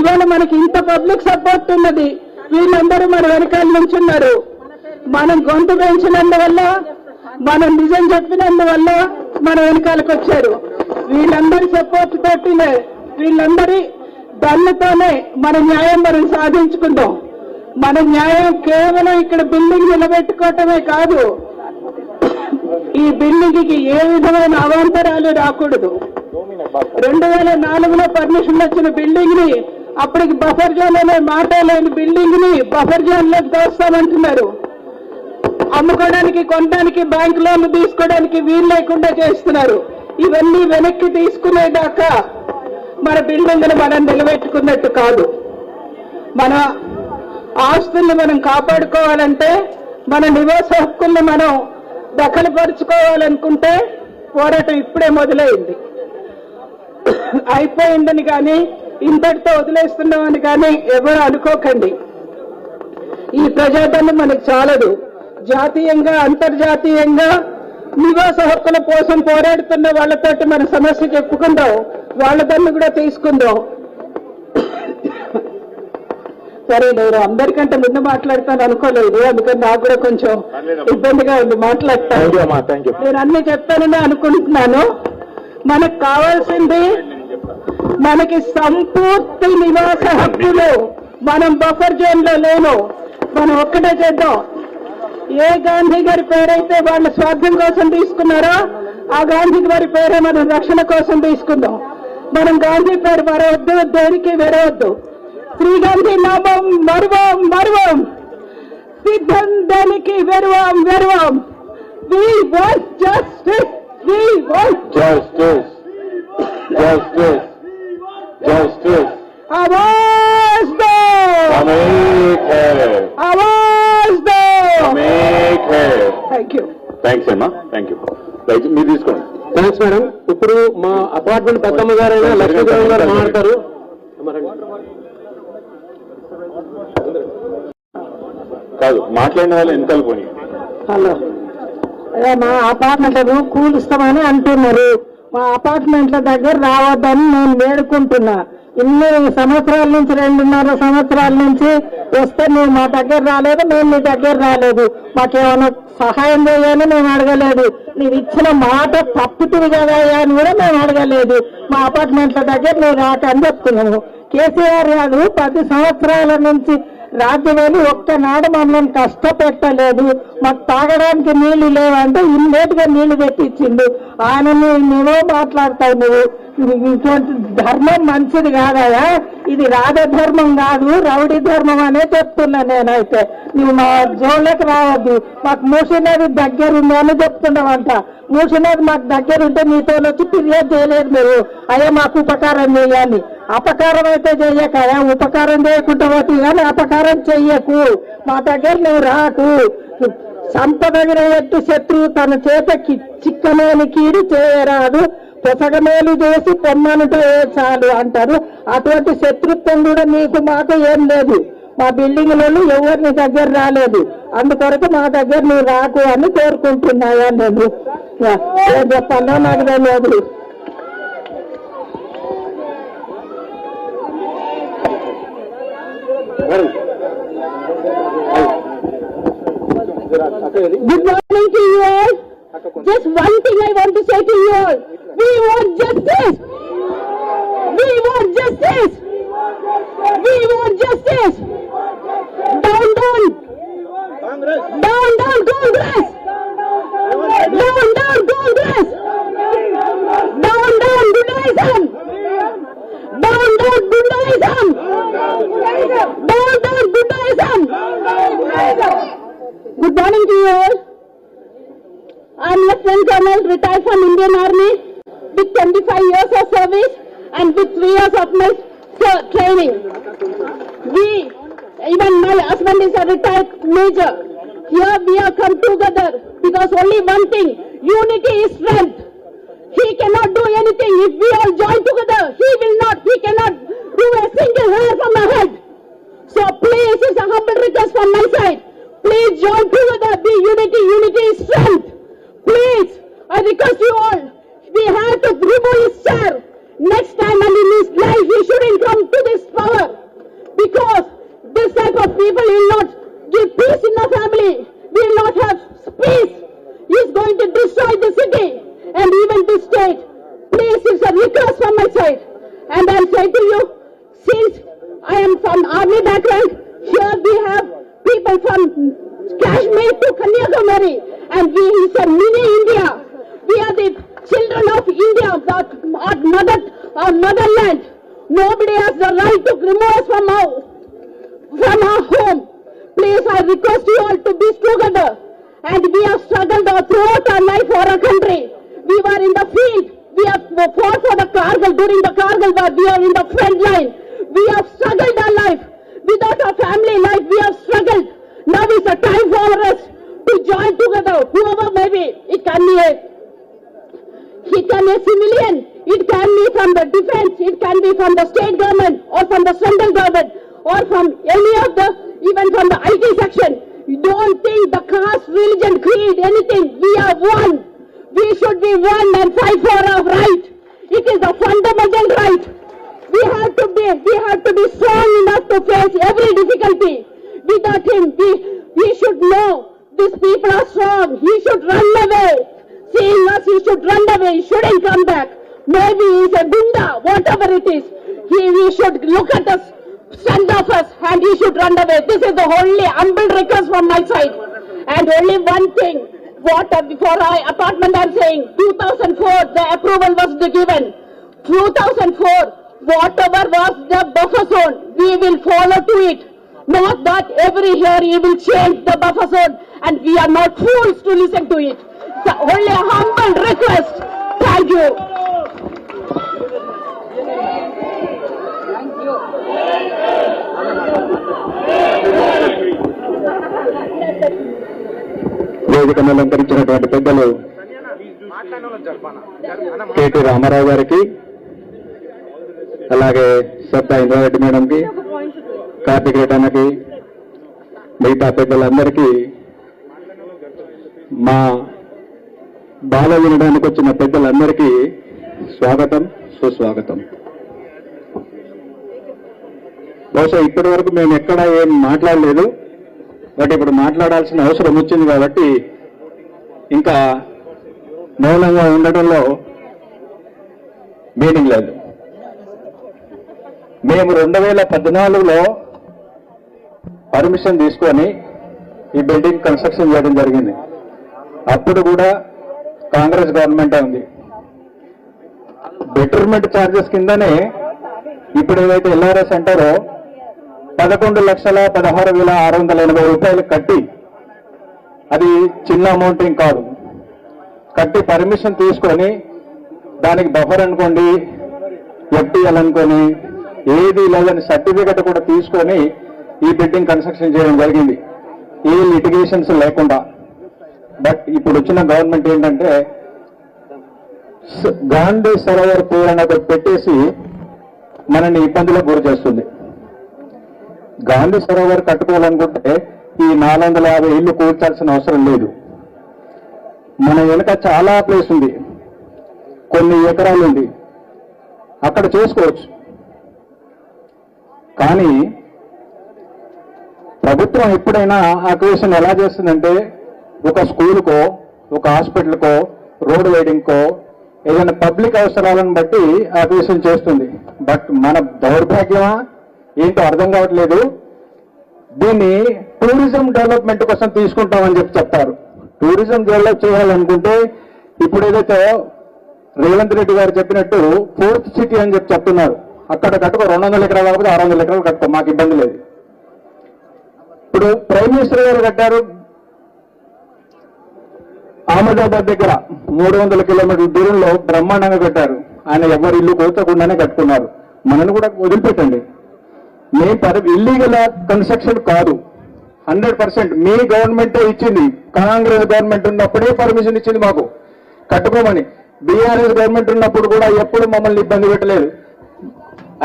ఇవాళ మనకి ఇంత పబ్లిక్ సపోర్ట్ ఉన్నది, వీళ్ళందరూ మన వెనకాల నుంచున్నారు. మనం గొంతు పెంచినందువల్ల, మనం నిజం చెప్పినందువల్ల మన వెనకాలకు వచ్చారు. వీళ్ళందరి సపోర్ట్ తోటినే, వీళ్ళందరి దన్నుతోనే మన న్యాయం మనం సాధించుకుందాం. మన న్యాయం కేవలం ఇక్కడ బిల్డింగ్ నిలబెట్టుకోవటమే కాదు, ఈ బిల్డింగ్ కి ఏ విధమైన అవాంతరాలు రాకూడదు. 2004లో పర్మిషన్ వచ్చిన బిల్డింగ్ ని, అప్పటికి బఫర్ జోన్ అనే మాట లేని బిల్డింగ్ ని బఫర్ జోన్ లోకి దోస్తామంటున్నారు. అమ్ముకోవడానికి, కొనడానికి, బ్యాంక్ లోన్లు తీసుకోవడానికి వీలు లేకుండా చేస్తున్నారు. ఇవన్నీ వెనక్కి తీసుకునేదాకా మన బిల్డింగ్ను మనం నిలబెట్టుకున్నట్టు కాదు. మన ఆస్తుల్ని మనం కాపాడుకోవాలంటే, మన నివాస హక్కుల్ని మనం దఖలుపరుచుకోవాలనుకుంటే పోరాటం ఇప్పుడే మొదలైంది. అయిపోయిందని కానీ, ఇంతటితో వదిలేస్తున్నామని కానీ ఎవరు అనుకోకండి. ఈ ప్రజాధనం మనకు చాలదు. జాతీయంగా, అంతర్జాతీయంగా నివాస హక్కుల కోసం పోరాడుతున్న వాళ్ళతోటి మన సమస్య చెప్పుకుందాం, వాళ్ళ దాన్ని కూడా తీసుకుందాం. సరే, నేను అందరికంటే ముందు మాట్లాడతాను అనుకోలేదు, అందుకని నాకు కూడా కొంచెం ఇబ్బందిగా ఉంది మాట్లాడతాను. నేను అన్ని చెప్తానని అనుకుంటున్నాను. మనకు కావాల్సింది, మనకి సంపూర్తి నివాస హక్కులు. మనం బఫర్ జోన్ లో లేను. మనం ఒక్కటే చేద్దాం, ఏ గాంధీ గారి పేరైతే వాళ్ళ స్వార్థం కోసం తీసుకున్నారో ఆ గాంధీ గారి పేరే మనం రక్షణ కోసం తీసుకుందాం. మనం గాంధీ పేరు మరవద్దు, దేనికి వెరవద్దు. శ్రీ గాంధీ నామం మరువం మరువం, సిద్ధం దేనికి వెరువం వెరువం. We want justice. We want justice. Justice. Justice. आवाज दो, हमें एक है, आवाज दो, हमें एक है. Thank you. థ్యాంక్స్ అమ్మా, థ్యాంక్ యూ. మీరు తీసుకోండి. Thanks madam. ఇప్పుడు మా అపార్ట్మెంట్ పెద్దమ్మ గారైనా లక్ష్మీదేవి గారు మాట్లాడతారు. కాదు, మాట్లాడిన వాళ్ళు ఎన్నికలు పోనీ. హలో, మా అపార్ట్మెంట్లను కూలుస్తామని అంటున్నారు. మా అపార్ట్మెంట్ల దగ్గర రావద్దని నేను వేడుకుంటున్నా. ఇన్ని సంవత్సరాల నుంచి, 2.5 సంవత్సరాల నుంచి వస్తే నువ్వు మా దగ్గర రాలేదు, మేము నీ దగ్గర రాలేదు. మాకేమైనా సహాయం చేయాలని మేము అడగలేదు. నీవు ఇచ్చిన మాట తప్పుతుంది కదా అని కూడా మేము అడగలేదు. మా అపార్ట్మెంట్ల దగ్గర నువ్వు రాక అని చెప్తున్నాము. కేసీఆర్ గారు 10 సంవత్సరాల నుంచి రాజ్యమేమి ఒక్కనాడు మమ్మల్ని కష్టపెట్టలేదు. మాకు తాగడానికి నీళ్లు లేవంటే ఇమ్మీడియట్గా నీళ్లు పెట్టించిండు. ఆయన నువ్వో మాట్లాడతావు. నువ్వు ఇటువంటి ధర్మం మంచిది కాదయా. ఇది రాజధర్మం కాదు, రౌడీ ధర్మం అనే చెప్తున్నా నేనైతే. నువ్వు మా జోన్లోకి రావద్దు. మాకు మూసీ నది దగ్గర ఉంది అని చెప్తున్నావంట. మూసీ నది మాకు దగ్గర ఉంటే నీతో వచ్చి ఫిర్యాదు చేయలేదు మీరు. అయ్యా మాకు ఉపకారం చేయాలి. అపకారం అయితే చెయ్యకయా, ఉపకారం చేయకుండా పోతే కానీ అపకారం చెయ్యకు. మా దగ్గర నువ్వు రాకు. సంపదగిన ఎట్టు శత్రువు తన చేతకి చిక్కమేని కీడు చేయరాదు, పొసగమేలు చేసి పొమ్మనుట చాలు అంటారు. అటువంటి శత్రుత్వం కూడా నీకు మాకు ఏం లేదు. మా బిల్డింగ్లలో ఎవరిని దగ్గర రాలేదు. అందుకొరకు మా దగ్గర నువ్వు రాకు అని కోరుకుంటున్నాయా. నేను ఏం చెప్పాలో నాకు తెలియదు. Good morning to you all. Just one thing I want to say to you all. We want justice. We want justice. We want justice. Down, down. Down, down, Congress. Down, down, Congress. Down, down, Buddhism. Down, down, Buddhism. Down, down, Buddhism. Good morning to you all. I am Lieutenant Colonel, retired from Indian Army, with 25 years of service and with 3 years of my training. Even my husband is a retired major. Here we have come together because only one thing, unity is strength. He cannot do anything if we all join together. He cannot do a single hair from my head. So please, it's a humble request from my side. Please join together, be unity. Unity is strength. Please, I request you all, we have to remove his chair. Next time and in his life, he shouldn't come to this power. say to you, since I am from army background, here we have people from Kashmir to Kanyakumari, and we is a mini India. We are the children of India, our motherland. Nobody has the right to remove us from our home. Please, I request you all to be together. And we have struggled throughout our life for our country. We were in the field. We have fought for the Kargil. During the Kargil war, we are in the front line. We have struggled our life. Without our family life, we have struggled. Now is the time for us to join together. Whoever may be, it can be a civilian, it can be from the defense, it can be from the state government or from the central government or from any of the, even from the IT section. You don't think the caste, religion, creed, anything. We are one. We should be one and fight for our right. It is a fundamental right. We have to be strong enough to face every difficulty. Without him, we should know these people are strong. He should run away. Seeing us, he should run away. He shouldn't come back. Maybe he's a gunda, whatever it is. We should look at us, stand off us, and he should run away. This is the only humble request from my side. And only one thing, before apartment I'm saying, 2004, the approval was given. 2004, whatever was the buffer zone, we will follow to it. Not that every year he will change the buffer zone, and we are not fools to listen to it. It's only a humble request. Thank you. వేదికను అలంకరించినటువంటి పెద్దలు KT Ramarao గారికి, అలాగే సత్తా ఇంద్రారెడ్డి మేడంకి, కార్తికేయన్నకి, మిగతా పెద్దలందరికీ, మా బాల వినడానికి వచ్చిన పెద్దలందరికీ స్వాగతం, సుస్వాగతం. బహుశా ఇప్పటి వరకు మేము ఎక్కడ ఏం మాట్లాడలేదు, బట్ ఇప్పుడు మాట్లాడాల్సిన అవసరం వచ్చింది కాబట్టి ఇంకా మౌనంగా ఉండటంలో మీనింగ్ లేదు. మేము 2014లో పర్మిషన్ తీసుకొని ఈ బిల్డింగ్ కన్స్ట్రక్షన్ చేయడం జరిగింది. అప్పుడు కూడా కాంగ్రెస్ గవర్నమెంటే ఉంది. బెటర్మెంట్ ఛార్జెస్ కిందనే ఇప్పుడు ఏదైతే ఎల్ఆర్ఎస్ అంటారో 11,16,680 రూపాయలు కట్టి, అది చిన్న అమౌంట్ ఏం కాదు, కట్టి పర్మిషన్ తీసుకొని దానికి బఫర్ అనుకోండి, ఎఫ్టీఎల్ అనుకొని, ఏది లేదని సర్టిఫికెట్ కూడా తీసుకొని ఈ బిల్డింగ్ కన్స్ట్రక్షన్ చేయడం జరిగింది, ఏ లిటిగేషన్స్ లేకుండా. బట్ ఇప్పుడు వచ్చిన గవర్నమెంట్ ఏంటంటే గాంధీ సరోవర్ పేరు అనేది పెట్టేసి మనల్ని ఇబ్బందులకు గురి చేస్తుంది. గాంధీ సరోవర్ కట్టుకోవాలనుకుంటే ఈ 450 ఇళ్లు కూర్చాల్సిన అవసరం లేదు. మన వెనుక చాలా ప్లేస్ ఉంది, కొన్ని ఎకరాలు ఉంది, అక్కడ చేసుకోవచ్చు. కానీ ప్రభుత్వం ఎప్పుడైనా అక్విజిషన్ ఎలా చేస్తుందంటే ఒక స్కూల్కో, ఒక హాస్పిటల్కో, రోడ్ వైడింగ్కో, ఏదైనా పబ్లిక్ అవసరాలను బట్టి అక్విజిషన్ చేస్తుంది. బట్ మన దౌర్భాగ్యమా ఏంటో అర్థం కావట్లేదు. దీన్ని టూరిజం డెవలప్మెంట్ కోసం తీసుకుంటామని చెప్తారు. టూరిజం డెవలప్ చేయాలనుకుంటే ఇప్పుడు ఏదైతే రేవంత్ రెడ్డి గారు చెప్పినట్టు 4th సిటీ అని చెప్తున్నారు. అక్కడ కట్టుకో 200 ఎకరాలు కాకపోతే 600 ఎకరాలు కట్టుకో, మాకు ఇబ్బంది లేదు. ఇప్పుడు ప్రైమ్ మినిస్టర్ గారు కట్టారు అహ్మదాబాద్ దగ్గర 300 కిలోమీటర్ల దూరంలో బ్రహ్మాండంగా కట్టారు. ఆయన ఎవరి ఇల్లు కోల్చకుండానే కట్టుకున్నారు. మనల్ని కూడా వదిలిపెట్టండి. మేము ఇల్లీగల్ కన్స్ట్రక్షన్ కాదు, 100% మీ గవర్నమెంటే ఇచ్చింది. కాంగ్రెస్ గవర్నమెంట్ ఉన్నప్పుడే పర్మిషన్ ఇచ్చింది మాకు కట్టుకోమని. బీఆర్ఎస్ గవర్నమెంట్ ఉన్నప్పుడు కూడా ఎప్పుడు మమ్మల్ని ఇబ్బంది పెట్టలేదు.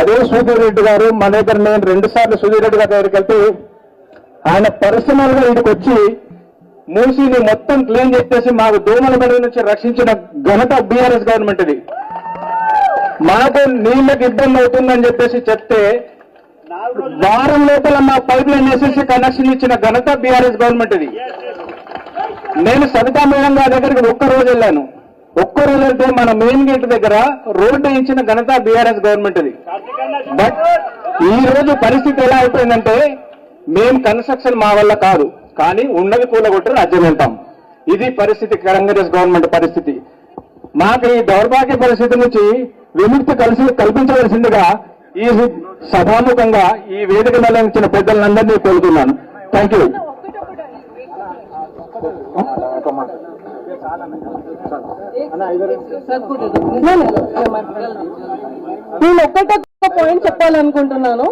అదే సుధీర్ రెడ్డి గారు మన దగ్గర, నేను 2 సార్లు సుధీర్ రెడ్డి గారి దగ్గరికి వెళ్తే ఆయన పర్సనల్ గా ఇక్కడికి వచ్చి మూసీని మొత్తం క్లీన్ చేసేసి మాకు దోమల మెడ నుంచి రక్షించిన ఘనత బీఆర్ఎస్ గవర్నమెంట్ ఇది. మాకు నీళ్ళకి ఇబ్బంది అవుతుందని చెప్పేసి చెప్తే వారం లోపల మా పైప్ లైన్ వేసేసి కనెక్షన్ ఇచ్చిన ఘనత బీఆర్ఎస్ గవర్నమెంట్ ఇది. నేను సవితా మేడం గారి దగ్గరికి ఒక్కరోజు వెళ్ళాను. ఒక్కరోజు అయితే మన మెయిన్ గేట్ దగ్గర రోడ్డు వేయించిన ఘనత బీఆర్ఎస్ గవర్నమెంట్ అది. బట్ ఈ రోజు పరిస్థితి ఎలా అయిపోయిందంటే మేము కన్స్ట్రక్షన్ మా వల్ల కాదు, కానీ ఉన్నది కూలగొట్టి రాజ్యం వెళ్తాం. ఇది పరిస్థితి, కాంగ్రెస్ గవర్నమెంట్ పరిస్థితి. మాకు ఈ దౌర్భాగ్య పరిస్థితి నుంచి విముక్తి కల్పించవలసిందిగా ఈ సభాముఖంగా ఈ వేదిక మీద ఇచ్చిన పెద్దలందరినీ కోరుతున్నాను. Thank you. నేను ఒక్కటే పాయింట్ చెప్పాలనుకుంటున్నాను.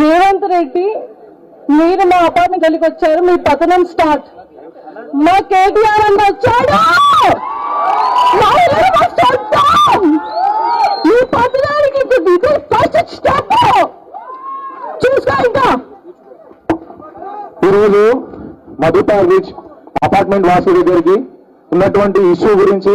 రేవంత్ రెడ్డి, మీరు మా అపార్ట్మెంట్ కలిగి వచ్చారు, మీ పతనం స్టార్ట్. మా కేటీఆర్ అన్న వచ్చాడు, మా ఇల్లు start down. మీ పతనానికి ఫస్ట్ స్టెప్ చూసుకో. ఇంకా ఈరోజు మధుపార్ బీచ్ అపార్ట్మెంట్ వాసుల దగ్గరికి ఉన్నటువంటి ఇష్యూ గురించి